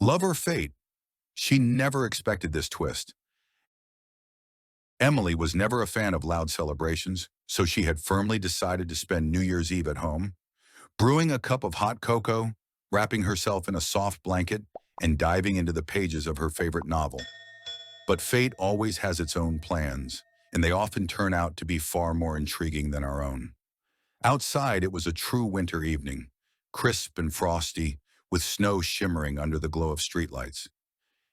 Love or fate? She never expected this twist. Emily was never a fan of loud celebrations, so she had firmly decided to spend New Year's Eve at home, brewing a cup of hot cocoa, wrapping herself in a soft blanket, and diving into the pages of her favorite novel. But fate always has its own plans, and they often turn out to be far more intriguing than our own. Outside, it was a true winter evening, crisp and frosty, with snow shimmering under the glow of streetlights.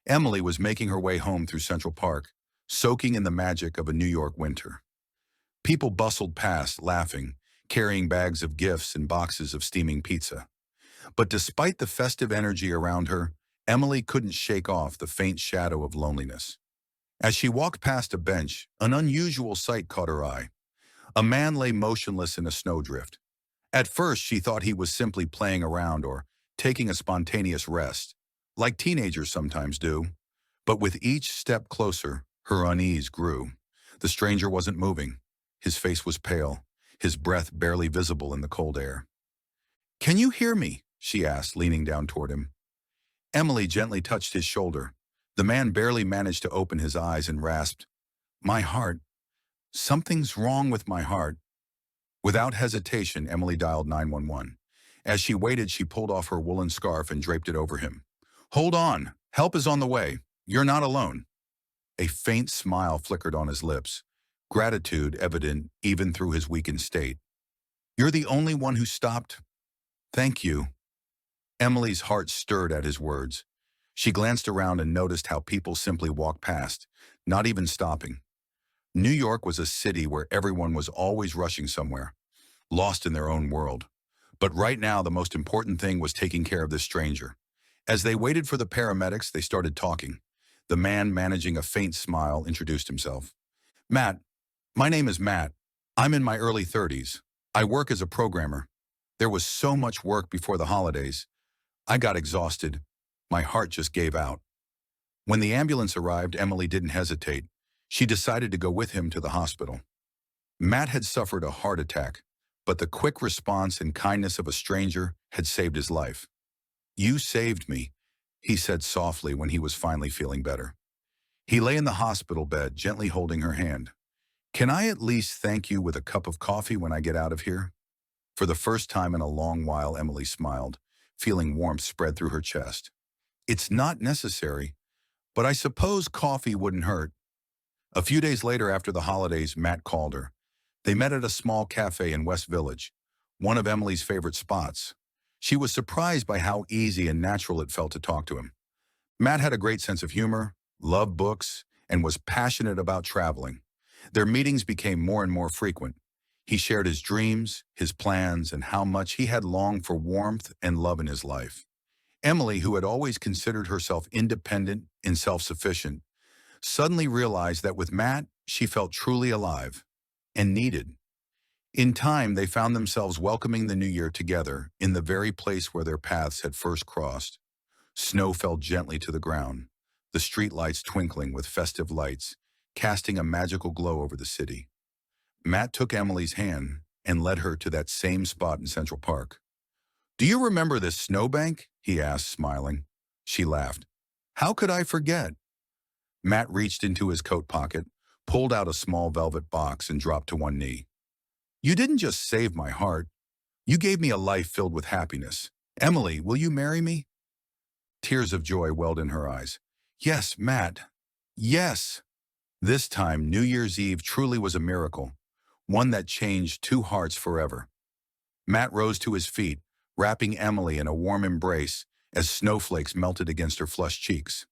Emily was making her way home through Central Park, soaking in the magic of a New York winter. People bustled past, laughing, carrying bags of gifts and boxes of steaming pizza. But despite the festive energy around her, Emily couldn't shake off the faint shadow of loneliness. As she walked past a bench, an unusual sight caught her eye. A man lay motionless in a snowdrift. At first, she thought he was simply playing around or taking a spontaneous rest, like teenagers sometimes do. But with each step closer, her unease grew. The stranger wasn't moving. His face was pale, his breath barely visible in the cold air. "Can you hear me?" she asked, leaning down toward him. Emily gently touched his shoulder. The man barely managed to open his eyes and rasped, "My heart. Something's wrong with my heart." Without hesitation, Emily dialed 911. As she waited, she pulled off her woolen scarf and draped it over him. "Hold on. Help is on the way. You're not alone." A faint smile flickered on his lips, gratitude evident even through his weakened state. "You're the only one who stopped. Thank you." Emily's heart stirred at his words. She glanced around and noticed how people simply walked past, not even stopping. New York was a city where everyone was always rushing somewhere, lost in their own world. But right now, the most important thing was taking care of this stranger. As they waited for the paramedics, they started talking. The man, managing a faint smile, introduced himself. "Matt, my name is Matt. I'm in my early 30s. I work as a programmer. There was so much work before the holidays. I got exhausted. My heart just gave out." When the ambulance arrived, Emily didn't hesitate. She decided to go with him to the hospital. Matt had suffered a heart attack, but the quick response and kindness of a stranger had saved his life. "You saved me," he said softly when he was finally feeling better. He lay in the hospital bed, gently holding her hand. "Can I at least thank you with a cup of coffee when I get out of here?" For the first time in a long while, Emily smiled, feeling warmth spread through her chest. "It's not necessary, but I suppose coffee wouldn't hurt." A few days later, after the holidays, Matt called her. They met at a small cafe in West Village, one of Emily's favorite spots. She was surprised by how easy and natural it felt to talk to him. Matt had a great sense of humor, loved books, and was passionate about traveling. Their meetings became more and more frequent. He shared his dreams, his plans, and how much he had longed for warmth and love in his life. Emily, who had always considered herself independent and self-sufficient, suddenly realized that with Matt, she felt truly alive and needed. In time, they found themselves welcoming the new year together in the very place where their paths had first crossed. Snow fell gently to the ground, the streetlights twinkling with festive lights, casting a magical glow over the city. Matt took Emily's hand and led her to that same spot in Central Park. "Do you remember this snowbank?" he asked, smiling. She laughed. "How could I forget?" Matt reached into his coat pocket, pulled out a small velvet box, and dropped to one knee. "You didn't just save my heart. You gave me a life filled with happiness. Emily, will you marry me?" Tears of joy welled in her eyes. "Yes, Matt. Yes." This time, New Year's Eve truly was a miracle, one that changed two hearts forever. Matt rose to his feet, wrapping Emily in a warm embrace as snowflakes melted against her flushed cheeks.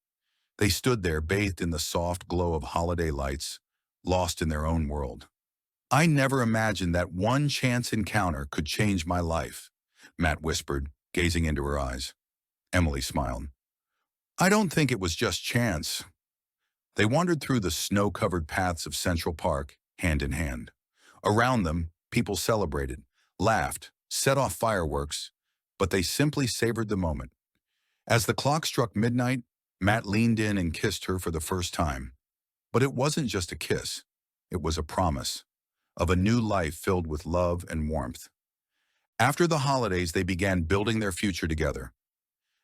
They stood there, bathed in the soft glow of holiday lights, lost in their own world. "I never imagined that one chance encounter could change my life," Matt whispered, gazing into her eyes. Emily smiled. "I don't think it was just chance." They wandered through the snow-covered paths of Central Park, hand in hand. Around them, people celebrated, laughed, set off fireworks, but they simply savored the moment. As the clock struck midnight, Matt leaned in and kissed her for the first time. But it wasn't just a kiss. It was a promise of a new life filled with love and warmth. After the holidays, they began building their future together.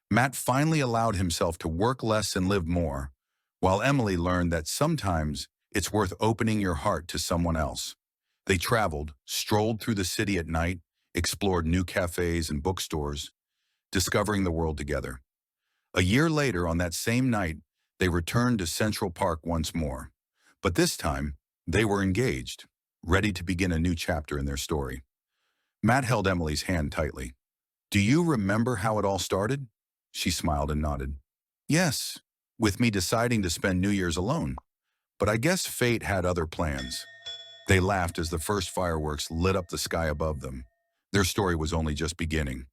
Matt finally allowed himself to work less and live more, while Emily learned that sometimes it's worth opening your heart to someone else. They traveled, strolled through the city at night, explored new cafes and bookstores, discovering the world together. A year later, on that same night, they returned to Central Park once more. But this time, they were engaged, ready to begin a new chapter in their story. Matt held Emily's hand tightly. "Do you remember how it all started?" She smiled and nodded. "Yes, with me deciding to spend New Year's alone. But I guess fate had other plans." They laughed as the first fireworks lit up the sky above them. Their story was only just beginning.